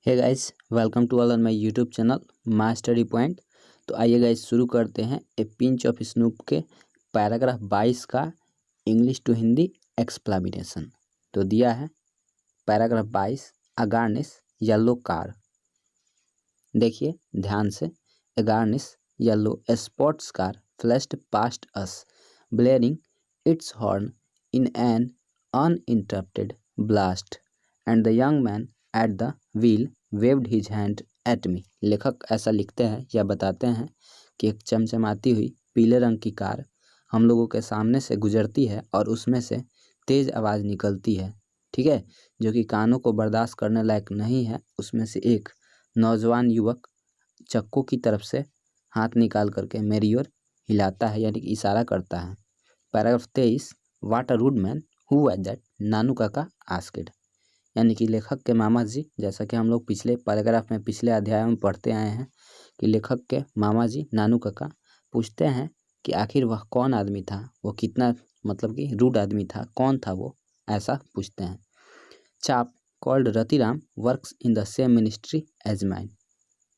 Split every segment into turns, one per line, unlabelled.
Hey guys, welcome to all on my YouTube channel my study point. तो आइए guys शुरू करते हैं ए पिंच ऑफ स्नूप के पैराग्राफ 22 का इंग्लिश टू हिंदी एक्सप्लेनेशन। तो दिया है paragraph 22, a garnish yellow car. देखिए ध्यान से। A garnish yellow sports car flashed past us, blaring its horn in an uninterrupted blast, and the young man at the wheel waved his hand at me। लेखक ऐसा लिखते हैं या बताते हैं कि एक चमचमाती हुई पीले रंग की कार हम लोगों के सामने से गुजरती है और उसमें से तेज आवाज़ निकलती है, ठीक है, जो कि कानों को बर्दाश्त करने लायक नहीं है। उसमें से एक नौजवान युवक चक्कों की तरफ से हाथ निकाल करके मेरी ओर हिलाता है, यानी कि इशारा करता है। Paragraph 23, what a rude man who was that, Nanu Kaka asked. यानी कि लेखक के मामा जी, जैसा कि हम लोग पिछले पैराग्राफ में पिछले अध्याय में पढ़ते आए हैं कि लेखक के मामा जी नानू काका पूछते हैं कि आखिर वह कौन आदमी था, वो कितना मतलब कि रूड आदमी था, कौन था वो, ऐसा पूछते हैं। Chap called Ratiram works in the same ministry as mine.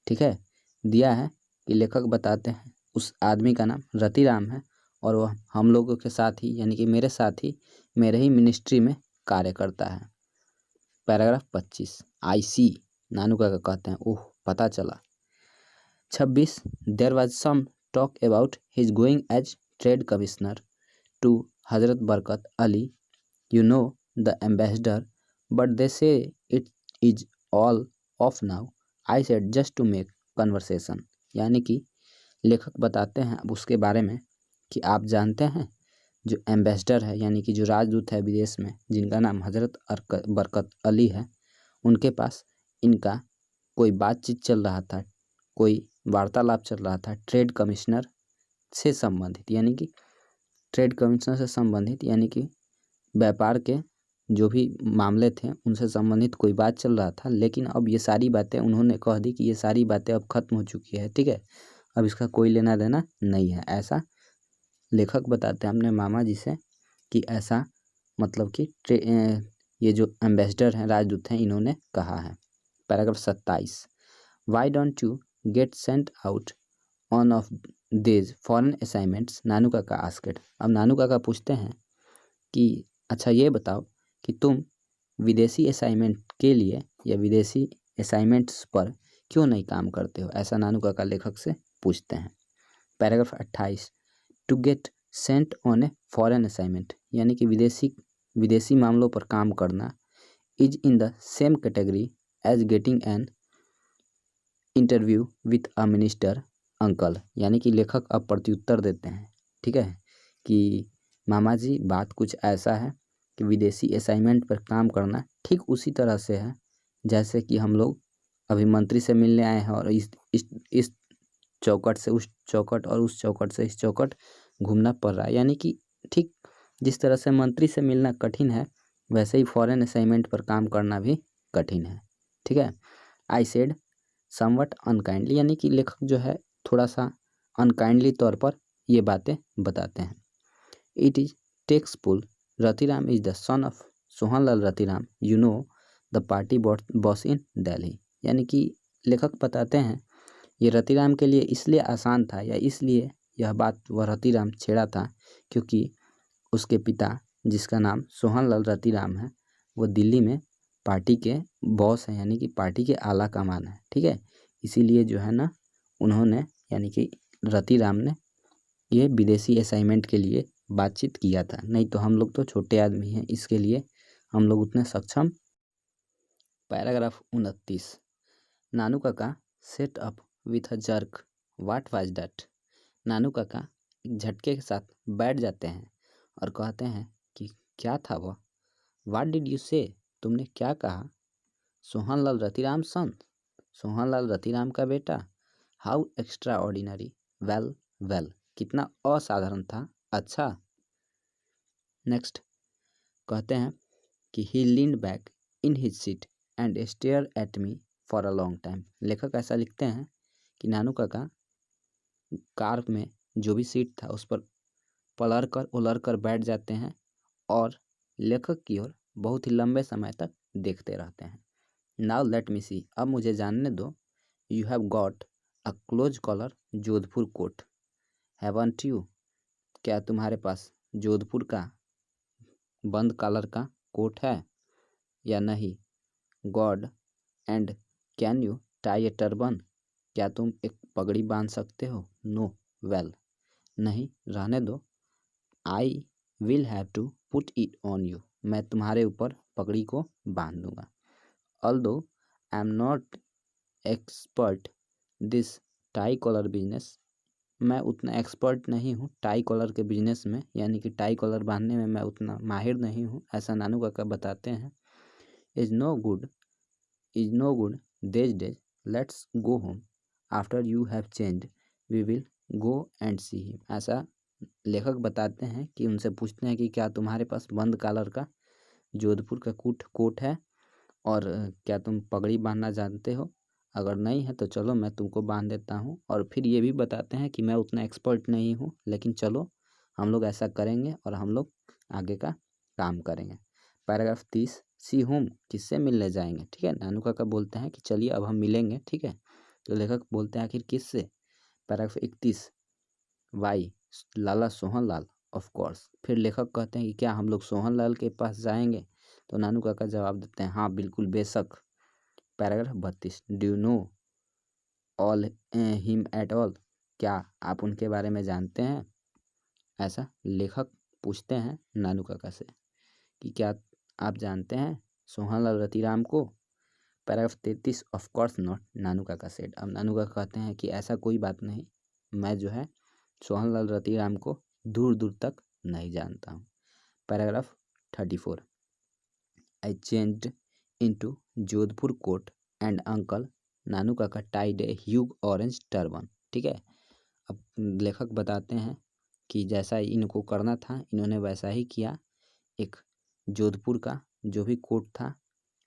ठीक है, दिया है कि लेखक बताते हैं उस आदमी का नाम रतिराम है और वह हम लोगों के साथ ही, यानी कि मेरे साथ ही, मेरे ही मिनिस्ट्री में कार्य करता है। पैराग्राफ 25, आई सी, नानू काका कहते हैं ओह पता चला। 26, there was some talk about his going as trade commissioner to Hazrat Barkat Ali, you know the ambassador, but they say it is all off now, I said just to make conversation. यानी कि लेखक बताते हैं अब उसके बारे में कि आप जानते हैं जो एम्बेसडर है, यानी कि जो राजदूत है विदेश में, जिनका नाम हजरत बरकत अली है, उनके पास इनका कोई बातचीत चल रहा था, कोई वार्तालाप चल रहा था ट्रेड कमिश्नर से संबंधित, यानी कि ट्रेड कमिश्नर से संबंधित, यानी कि व्यापार के जो भी मामले थे उनसे संबंधित कोई बात चल रहा था। लेकिन अब ये सारी बातें उन्होंने कह दी कि ये सारी बातें अब खत्म हो चुकी है, ठीक है, अब इसका कोई लेना देना नहीं है। ऐसा लेखक बताते हैं अपने मामा जी से कि ऐसा मतलब कि ये जो एम्बेसडर हैं, राजदूत हैं, इन्होंने कहा है। Paragraph 27, why don't you get sent out on of this foreign assignments, Nanu Kaka asked. अब नानू काका पूछते हैं कि अच्छा ये बताओ कि तुम विदेशी असाइनमेंट के लिए या विदेशी असाइनमेंट्स पर क्यों नहीं काम करते हो, ऐसा नानू काका लेखक से पूछते हैं। Paragraph 28, to get sent on a foreign assignment, यानी कि विदेशी मामलों पर काम करना, is in the same category as getting an interview with a minister uncle. यानी कि लेखक अब प्रत्युत्तर देते हैं, ठीक है, कि मामा जी बात कुछ ऐसा है कि विदेशी असाइनमेंट पर काम करना ठीक उसी तरह से है जैसे कि हम लोग अभी मंत्री से मिलने आए हैं और इस चौकट से उस चौकट और उस चौकट से इस चौकट घूमना पड़ रहा है। यानी कि ठीक जिस तरह से मंत्री से मिलना कठिन है, वैसे ही फॉरेन असाइनमेंट पर काम करना भी कठिन है, ठीक है। आई सेड समवट अनकाइंडली, यानी कि लेखक जो है थोड़ा सा अनकाइंडली तौर पर ये बातें बताते हैं। It is tactful, Ratiram is the son of Sohanlal Ratiram, you know the party boss in Delhi. यानी कि लेखक बताते हैं ये रतिराम के लिए इसलिए आसान था या इसलिए यह बात वह रतिराम छेड़ा था क्योंकि उसके पिता, जिसका नाम सोहनलाल रतिराम है, वो दिल्ली में पार्टी के बॉस हैं, यानी कि पार्टी के आला कमान है, ठीक है। इसीलिए जो है ना उन्होंने, यानी कि रतिराम ने ये विदेशी असाइनमेंट के लिए बातचीत किया था, नहीं तो हम लोग तो छोटे आदमी हैं, इसके लिए हम लोग उतने सक्षम। Paragraph 29, Nanu Kaka sat up with a jerk, what was that. Nanu Kaka एक झटके के साथ बैठ जाते हैं और कहते हैं कि क्या था वह। व्हाट डिड यू से, तुमने क्या कहा। सोहनलाल रतिराम सन, सोहनलाल रतिराम का बेटा। How extraordinary, well well, कितना असाधारण था, अच्छा। नेक्स्ट कहते हैं कि he leaned back in his seat and stare at me for a long time. लेखक ऐसा लिखते हैं कि नानू काका कार में जो भी सीट था उस पर पलट कर उलट कर बैठ जाते हैं और लेखक की ओर बहुत ही लंबे समय तक देखते रहते हैं। नाउ लेट मी सी, अब मुझे जानने दो। You have got a close collar Jodhpur coat, haven't you, क्या तुम्हारे पास जोधपुर का बंद कॉलर का कोट है या नहीं? God and can you tie A turban, क्या तुम एक पगड़ी बांध सकते हो? नो, वेल, नहीं, रहने दो। I will have to put it on you, मैं तुम्हारे ऊपर पगड़ी को बांध दूंगा। Although I am not expert this tie collar business, मैं उतना एक्सपर्ट नहीं हूँ टाई कॉलर के बिजनेस में, यानी कि टाई कॉलर बांधने में मैं उतना माहिर नहीं हूँ, ऐसा नानू काका बताते हैं। Is no good, is no good these days, let's go home, after you have changed we will go and see him, ऐसा लेखक बताते हैं कि उनसे पूछते हैं कि क्या तुम्हारे पास बंद कॉलर का जोधपुर का कोट है और क्या तुम पगड़ी बांधना जानते हो? अगर नहीं है तो चलो मैं तुमको बांध देता हूँ। और फिर ये भी बताते हैं कि मैं उतना एक्सपर्ट नहीं हूँ, लेकिन चलो हम लोग ऐसा करेंगे और हम लोग आगे का काम करेंगे। पैराग्राफ 30, सी होम, किससे मिलने जाएंगे? ठीक है, नानू काका बोलते हैं कि चलिए अब हम मिलेंगे। ठीक है, तो लेखक बोलते हैं आखिर किससे? Paragraph 31, why, Lala Sohan Lal, of course, फिर लेखक कहते हैं कि क्या हम लोग सोहन लाल के पास जाएंगे? तो नानू काका जवाब देते हैं हाँ बिल्कुल बेशक। Paragraph 32, do you know all him at all, क्या आप उनके बारे में जानते हैं? ऐसा लेखक पूछते हैं नानू काका से कि क्या आप जानते हैं सोहनलाल रतिराम को? पैराग्राफ 33, ऑफ कोर्स नॉट, नानू काका सेड, अब नानू काका कहते हैं कि ऐसा कोई बात नहीं, मैं जो है सोहनलाल रतिराम को दूर दूर तक नहीं जानता हूँ। Paragraph 34, I changed into Jodhpur coat and uncle Nanu Kaka tied a huge orange turban. ठीक है, अब लेखक बताते हैं कि जैसा इनको करना था इन्होंने वैसा ही किया, एक जोधपुर का जो भी कोट था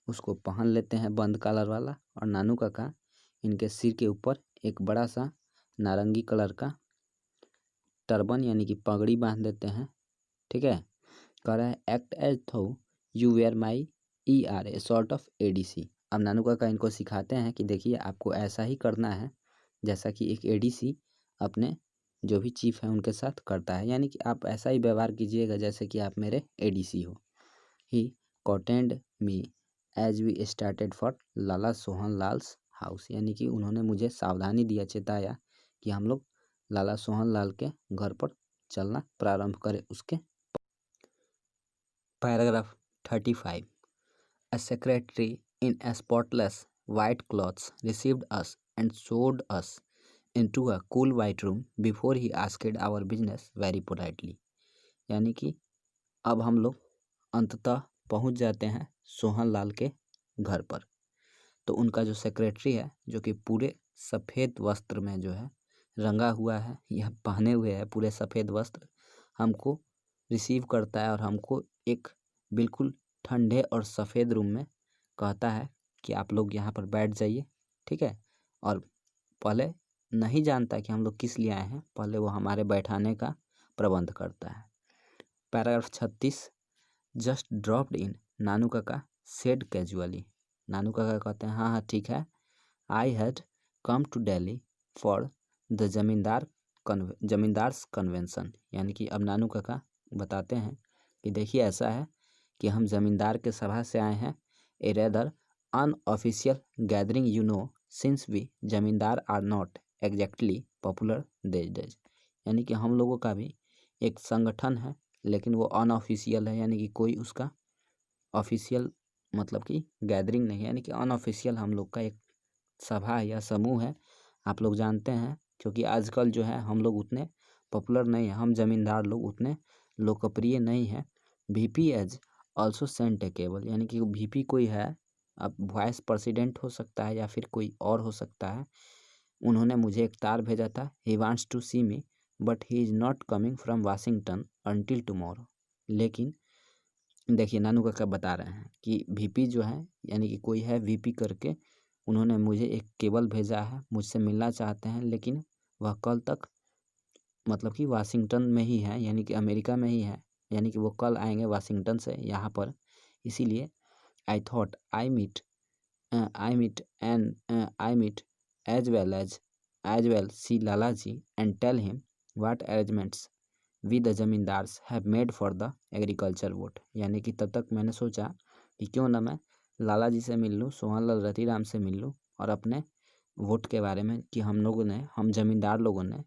उसको पहन लेते हैं बंद कॉलर वाला, और नानू काका इनके सिर के ऊपर एक बड़ा सा नारंगी कलर का टर्बन यानी कि पगड़ी बांध देते हैं। ठीक है, कह रहा है act as though you were my ER, a sort of ADC। अब नानू काका इनको सिखाते हैं कि देखिए आपको ऐसा ही करना है जैसा कि एक ADC अपने जो भी चीफ है उनके साथ करता है, यानी कि आप ऐसा ही व्यवहार कीजिएगा जैसे कि आप मेरे ADC हो। He cautioned me as we started for Lala Sohan Lal's house, यानी कि उन्होंने मुझे सावधानी दिया, चेताया कि हम लोग लाला सोहन लाल के घर पर चलना प्रारंभ करें उसके। Paragraph 35, a secretary in a spotless white clothes received us and showed us into a cool white room before he asked our business very politely, यानी कि अब हम लोग अंततः पहुंच जाते हैं सोहन लाल के घर पर। तो उनका जो सेक्रेटरी है जो कि पूरे सफ़ेद वस्त्र में जो है रंगा हुआ है या पहने हुए है पूरे सफ़ेद वस्त्र, हमको रिसीव करता है और हमको एक बिल्कुल ठंडे और सफ़ेद रूम में कहता है कि आप लोग यहाँ पर बैठ जाइए। ठीक है, और पहले नहीं जानता कि हम लोग किस लिए आए हैं, पहले वो हमारे बैठाने का प्रबंध करता है। पैराग्राफ 36, जस्ट ड्रॉप्ड इन, नानू काका सेड कैजुअली, नानू काका कहते हैं हाँ हाँ ठीक है, I had come to Delhi for the zamindars convention, यानी कि अब नानू काका बताते हैं कि देखिए ऐसा है कि हम जमींदार के सभा से आए हैं, a rather unofficial gathering you know since we zamindar are not exactly popular these days, यानी कि हम लोगों का भी एक संगठन है लेकिन वो अनऑफिशियल है, यानी कि कोई उसका ऑफिशियल मतलब कि गैदरिंग नहीं है, यानी कि अनऑफिशियल हम लोग का एक सभा या समूह है। आप लोग जानते हैं क्योंकि आजकल जो है हम लोग उतने पॉपुलर नहीं है, हम जमींदार लोग उतने लोकप्रिय नहीं है। VP has also sent a cable, यानी कि VP कोई है, अब वाइस प्रेसिडेंट हो सकता है या फिर कोई और हो सकता है, उन्होंने मुझे एक तार भेजा था, he wants to see me but he is not coming from Washington until tomorrow. लेकिन देखिए नानू काका बता रहे हैं कि VP जो है यानी कि कोई है VP करके, उन्होंने मुझे एक केबल भेजा है, मुझसे मिलना चाहते हैं, लेकिन वह कल तक मतलब कि वाशिंगटन में ही है, यानी कि अमेरिका में ही है, यानी कि वो कल आएंगे वाशिंगटन से यहाँ पर, इसीलिए I thought I meet I meet as well see Lalaji and tell him what arrangements we the zamindars have made for the agriculture vote. यानी कि तब तक मैंने सोचा कि क्यों ना मैं लाला जी से मिल लूँ, सोहनलाल रतीराम से मिल लूँ और अपने वोट के बारे में कि हम जमींदार लोगों ने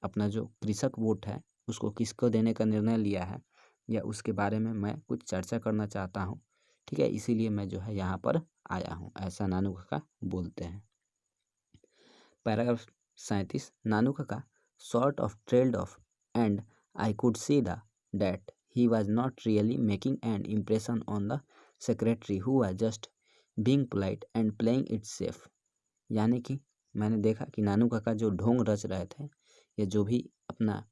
अपना जो कृषक वोट है उसको किसको देने का निर्णय लिया है या उसके बारे में मैं कुछ चर्चा करना चाहता हूँ। ठीक है, इसीलिए मैं जो है यहाँ पर आया हूँ, ऐसा नानू काका बोलते हैं। पैराग्राफ 37, नानू काका sort of trailed off and I could see that he was not really making an impression on the secretary who was just being polite and playing it safe। यानी कि मैंने देखा कि नानू काका जो ढोंग रच रहे थे या जो भी अपना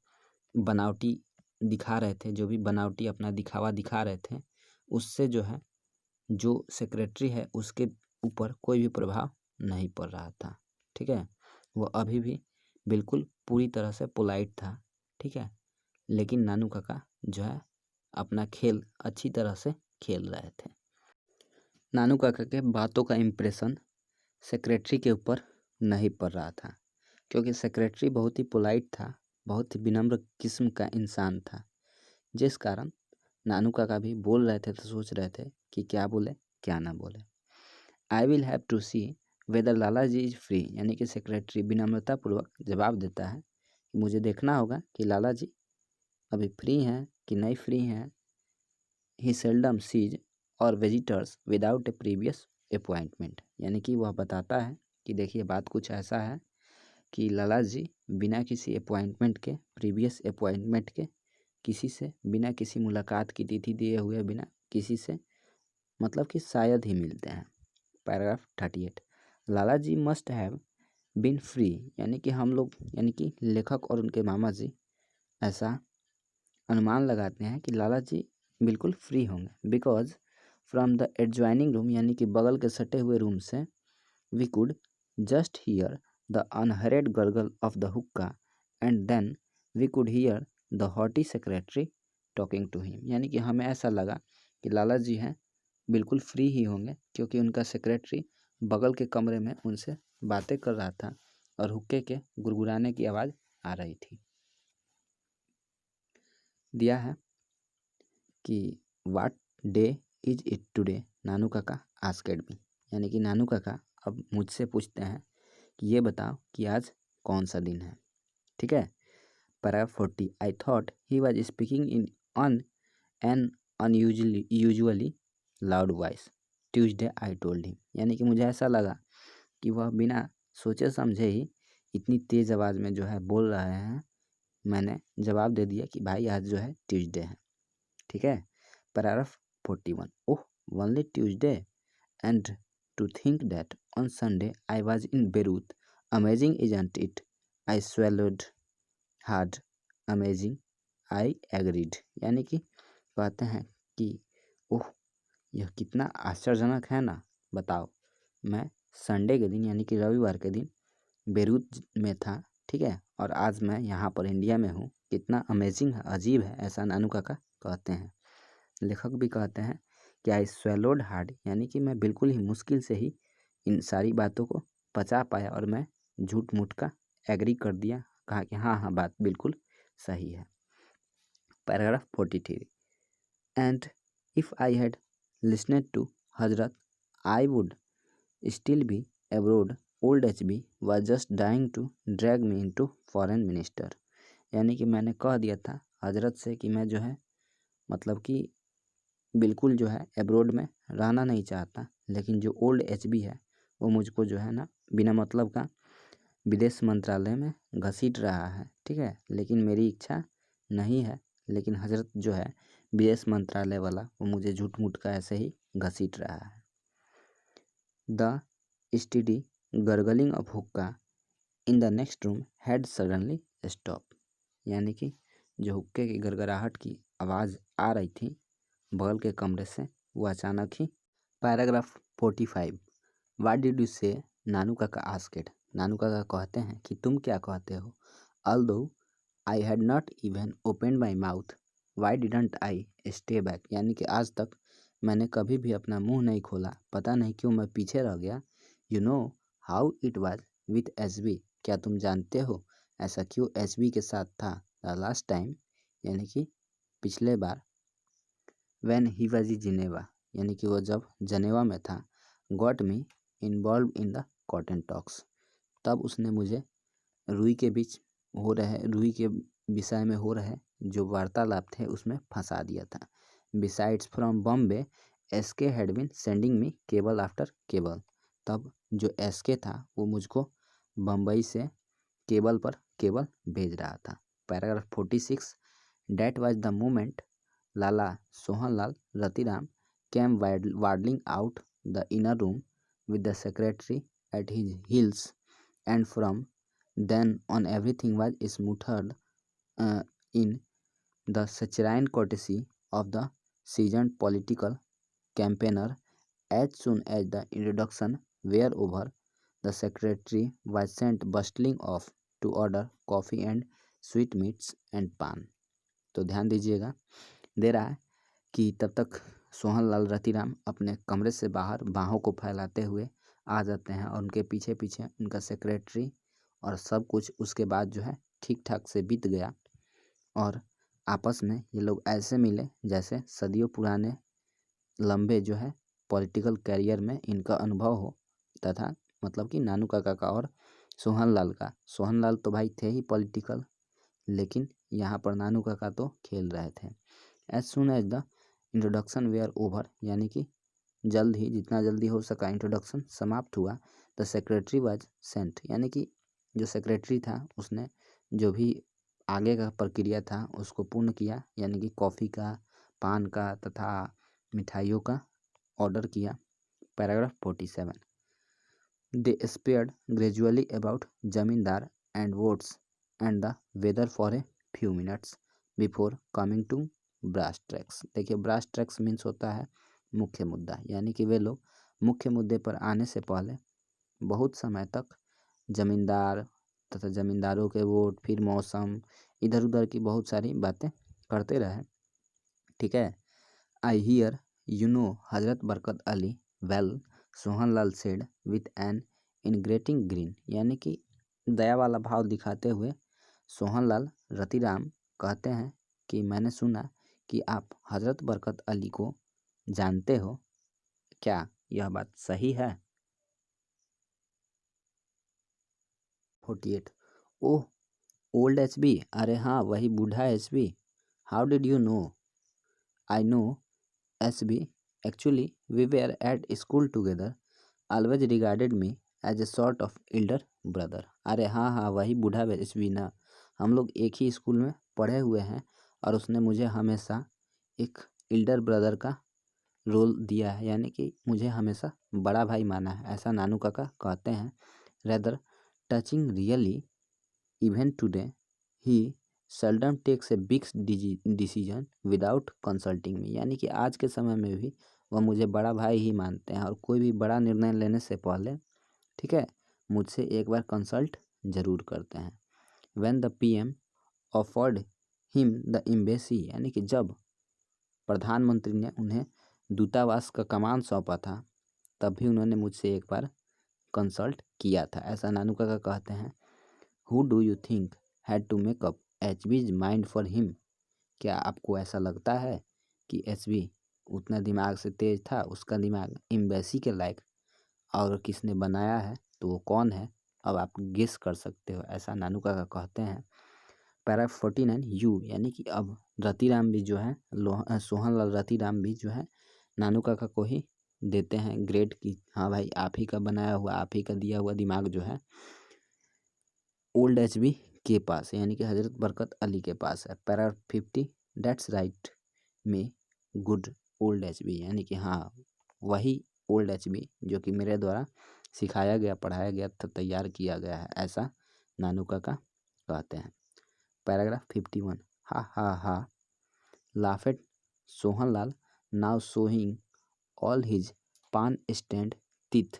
बनावटी दिखा रहे थे, जो भी बनावटी अपना दिखावा दिखा रहे थे, उससे जो है जो सेक्रेटरी है उसके ऊपर कोई भी प्रभाव नहीं पड़ रहा था। ठीक है, वो अभी भी बिल्कुल पूरी तरह से पोलाइट था। ठीक है, लेकिन नानू काका जो है अपना खेल अच्छी तरह से खेल रहे थे। नानू काका के बातों का इम्प्रेशन सेक्रेटरी के ऊपर नहीं पड़ रहा था क्योंकि सेक्रेटरी बहुत ही पोलाइट था, बहुत ही विनम्र किस्म का इंसान था, जिस कारण नानू काका भी बोल रहे थे तो सोच रहे थे कि क्या बोले क्या ना बोले। I will have to see whether Lala ji is free. यानी कि सेक्रेटरी विनम्रतापूर्वक जवाब देता है कि मुझे देखना होगा कि लाला जी अभी फ्री हैं कि नहीं फ्री हैं। ही सेल्डम सीज और visitors without A previous appointment. यानी कि वह बताता है कि देखिए बात कुछ ऐसा है कि लाला जी बिना किसी अपॉइंटमेंट के, प्रीवियस अपॉइंटमेंट के, किसी से बिना किसी मुलाकात की तिथि दिए हुए बिना किसी से मतलब कि शायद ही मिलते हैं। Paragraph 38, Lala ji must have been free. यानी कि हम लोग यानी कि लेखक और उनके मामा जी ऐसा अनुमान लगाते हैं कि लाला जी बिल्कुल फ्री होंगे। Because from the adjoining room, यानी कि बगल के सटे हुए रूम से, we could just hear the unhurried gargle of the hookah and then we could hear the haughty secretary talking to him. यानी कि हमें ऐसा लगा कि लाला जी हैं बिल्कुल फ्री ही होंगे क्योंकि उनका सेक्रेटरी बगल के कमरे में उनसे बातें कर रहा था और हुक्के के गुरगुराने की आवाज़ आ रही थी। दिया है कि what day is it today, Nanu Kaka asked मी। यानी कि नानू काका अब मुझसे पूछते हैं कि ये बताओ कि आज कौन सा दिन है। ठीक है, paragraph 40, I thought he was speaking in an unusually loud voice Tuesday I told him. यानी कि मुझे ऐसा लगा कि वह बिना सोचे समझे ही इतनी तेज़ आवाज़ में जो है बोल रहे हैं। मैंने जवाब दे दिया कि भाई आज जो है ट्यूसडे है। ठीक है, paragraph 41, oh only Tuesday and to think that on Sunday I was in Beirut, amazing isn't it, I swallowed hard, amazing, I agreed. यानी कि कहते हैं कि ओह यह कितना आश्चर्यजनक है ना, बताओ मैं संडे के दिन यानी कि रविवार के दिन बेरूत में था। ठीक है, और आज मैं यहाँ पर इंडिया में हूँ, कितना अमेजिंग है, अजीब है, ऐसा नानू काका कहते हैं। लेखक भी कहते हैं कि आई स्वेलोड हार्ड, यानी कि मैं बिल्कुल ही मुश्किल से ही इन सारी बातों को पचा पाया और मैं झूठ मूठ का एग्री कर दिया, कहा कि हाँ हाँ बात बिल्कुल सही है। Paragraph 43, and if I had listened to Hazrat I would still be abroad, old HB was just dying to drag me into foreign minister. यानी कि मैंने कह दिया था हजरत से कि मैं जो है मतलब कि बिल्कुल जो है एब्रोड में रहना नहीं चाहता, लेकिन जो ओल्ड HB है वो मुझको जो है ना बिना मतलब का विदेश मंत्रालय में घसीट रहा है। ठीक है, लेकिन मेरी इच्छा नहीं है, लेकिन हजरत जो है विदेश मंत्रालय वाला वो मुझे झूठ मूठ का ऐसे ही घसीट रहा है। द स्टडी गर्गलिंग ऑफ हुक्का in the next room had suddenly stop. यानी कि जो हुक्के की गड़गड़ाहट की आवाज़ आ रही थी बगल के कमरे से वो अचानक ही। पैराग्राफ 45, व्हाट डिड यू से, नानू काका आस्क्ड। नानू काका कहते हैं कि तुम क्या कहते हो। Although I had not even open my mouth, Y didn't I stay back. यानी कि आज तक मैंने कभी भी अपना मुंह नहीं खोला, पता नहीं क्यों मैं पीछे रह गया। You know how it was with SB, क्या तुम जानते हो ऐसा क्यों एसबी के साथ था द लास्ट टाइम, यानी कि पिछले बार। When he was in Geneva, यानी कि वो जब जनेवा में था। Got me involve in the cotton talks, तब उसने मुझे रुई के विषय में हो रहे जो वार्तालाप थे उसमें फंसा दिया था। Besides from Bombay SK had been sending me cable after cable, तब जो एसके था वो मुझको बम्बई से केबल पर केबल भेज रहा था। Paragraph 46, that was the moment Lala Sohanlal Ratiram came waddling out the inner room with the secretary at his heels, and from then on everything was smoothed in the saccharine courtesy of the seasoned political campaigner. As soon as the introduction were over, the secretary was sent bustling off to order coffee and sweetmeats and pan. तो ध्यान दीजिएगा, दे रहा है कि तब तक सोहनलाल रतिराम अपने कमरे से बाहर बाहों को फैलाते हुए आ जाते हैं और उनके पीछे पीछे उनका सेक्रेटरी, और सब कुछ उसके बाद जो है ठीक ठाक से बीत गया और आपस में ये लोग ऐसे मिले जैसे सदियों पुराने लंबे जो है पॉलिटिकल कैरियर में इनका अनुभव हो, तथा मतलब कि नानू काका का और सोहनलाल का। सोहनलाल तो भाई थे ही पॉलिटिकल, लेकिन यहाँ पर नानू काका तो खेल रहे थे। As soon as the introduction were over, यानी कि जल्द ही, जितना जल्दी हो सका इंट्रोडक्शन समाप्त हुआ। द सेक्रेटरी वाज सेंट, यानी कि जो सेक्रेटरी था उसने जो भी आगे का प्रक्रिया था उसको पूर्ण किया, यानी कि कॉफ़ी का, पान का तथा मिठाइयों का ऑर्डर किया। पैराग्राफ 47, they spared gradually about zamindar and votes and the weather for a few minutes before coming to brass tracks. देखिए, ब्रास ट्रैक्स मीन्स होता है मुख्य मुद्दा, यानी कि वे लोग मुख्य मुद्दे पर आने से पहले बहुत समय तक जमींदार तथा जमींदारों के वोट, फिर मौसम, इधर उधर की बहुत सारी बातें करते रहे। ठीक है। I hear you know Hazrat Barkat Ali well, Sohanlal said with an ingratiating grin, यानी कि दया वाला भाव दिखाते हुए सोहनलाल रतिराम कहते हैं कि मैंने सुना कि आप हजरत बरकत अली को जानते हो, क्या यह बात सही है? 48, ओह ओल्ड एचबी, अरे हाँ वही बूढ़ा HB. How did you know? I know HB, actually we were at school together, always regarded me as a sort of elder brother. अरे हाँ हाँ वही बूढ़ा एचबी ना, हम लोग एक ही स्कूल में पढ़े हुए हैं और उसने मुझे हमेशा एक एल्डर ब्रदर का रोल दिया है, यानी कि मुझे हमेशा बड़ा भाई माना है, ऐसा नानू काका कहते हैं। Rather touching really, even today he seldom takes a big decision without consulting me, यानी कि आज के समय में भी वह मुझे बड़ा भाई ही मानते हैं और कोई भी बड़ा निर्णय लेने से पहले, ठीक है, मुझसे एक बार कंसल्ट जरूर करते हैं। When the PM offered him the embassy, यानी कि जब प्रधानमंत्री ने उन्हें दूतावास का कमान सौंपा था तब भी उन्होंने मुझसे एक बार कंसल्ट किया था, ऐसा नानू काका कहते हैं। Who do you think had to make up HB's mind for him, क्या आपको ऐसा लगता है कि एचबी उतना दिमाग से तेज था, उसका दिमाग एम्बेसी के लायक, और किसने बनाया है तो वो कौन है, अब आप गेस कर सकते हो, ऐसा नानू काका कहते हैं। पैरा 49, यू, यानी कि अब रतिराम भी जो है सोहनलाल रतिराम भी जो है नानू काका को ही देते हैं ग्रेड की, हाँ भाई आप ही का बनाया हुआ, आप ही का दिया हुआ दिमाग जो है ओल्ड एचबी के पास है, यानी कि हजरत बरकत अली के पास है। पैरा 50, डेट्स राइट में गुड ओल्ड एचबी, यानी कि हाँ वही ओल्ड एचबी जो कि मेरे द्वारा सिखाया गया, पढ़ाया गया तथा तैयार किया गया है, ऐसा नानू काका कहते हैं। Paragraph 51, ha ha ha laughed Sohanlal now showing all his pan stand teeth.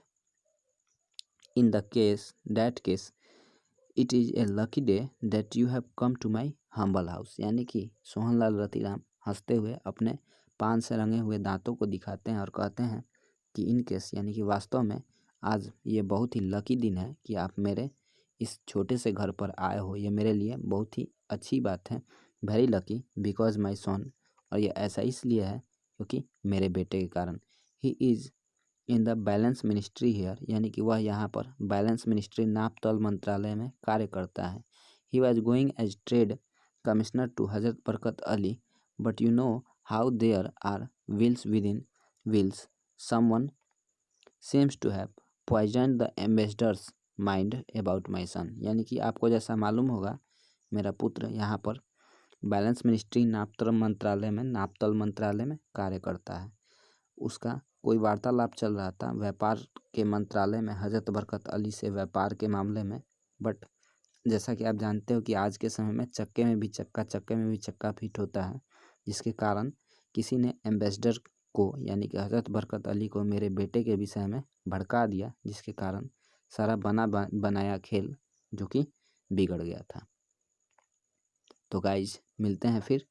In that case, it is a lucky day that you have come to my humble house, यानी कि सोहनलाल रतिराम हंसते हुए अपने पान से रंगे हुए दांतों को दिखाते हैं और कहते हैं कि इन केस यानी कि वास्तव में आज ये बहुत ही लकी दिन है कि आप मेरे इस छोटे से घर पर आए हो। ये मेरे लिए बहुत ही अच्छी बात है, वेरी लकी बिकॉज माई सन। और ये ऐसा इसलिए है क्योंकि मेरे बेटे के कारण। He is in the balance ministry here, यानी कि वह यहाँ पर बैलेंस मिनिस्ट्री नाप तौल मंत्रालय में कार्य करता है। He was going as trade commissioner to Hazrat Barkat Ali, but you know how there are wheels within wheels, someone seems to have poisoned the ambassador's mind about my son। यानी कि आपको जैसा मालूम होगा मेरा पुत्र यहाँ पर बैलेंस मिनिस्ट्री नापतोल मंत्रालय में कार्य करता है। उसका कोई वार्तालाप चल रहा था व्यापार के मंत्रालय में हजरत बरकत अली से व्यापार के मामले में। बट जैसा कि आप जानते हो कि आज के समय में चक्के में भी चक्का फिट होता है, जिसके कारण किसी ने एम्बेसडर को यानी कि हजरत बरकत अली को मेरे बेटे के विषय में भड़का दिया, जिसके कारण सारा बनाया खेल जो कि बिगड़ गया था। तो गाइज मिलते हैं फिर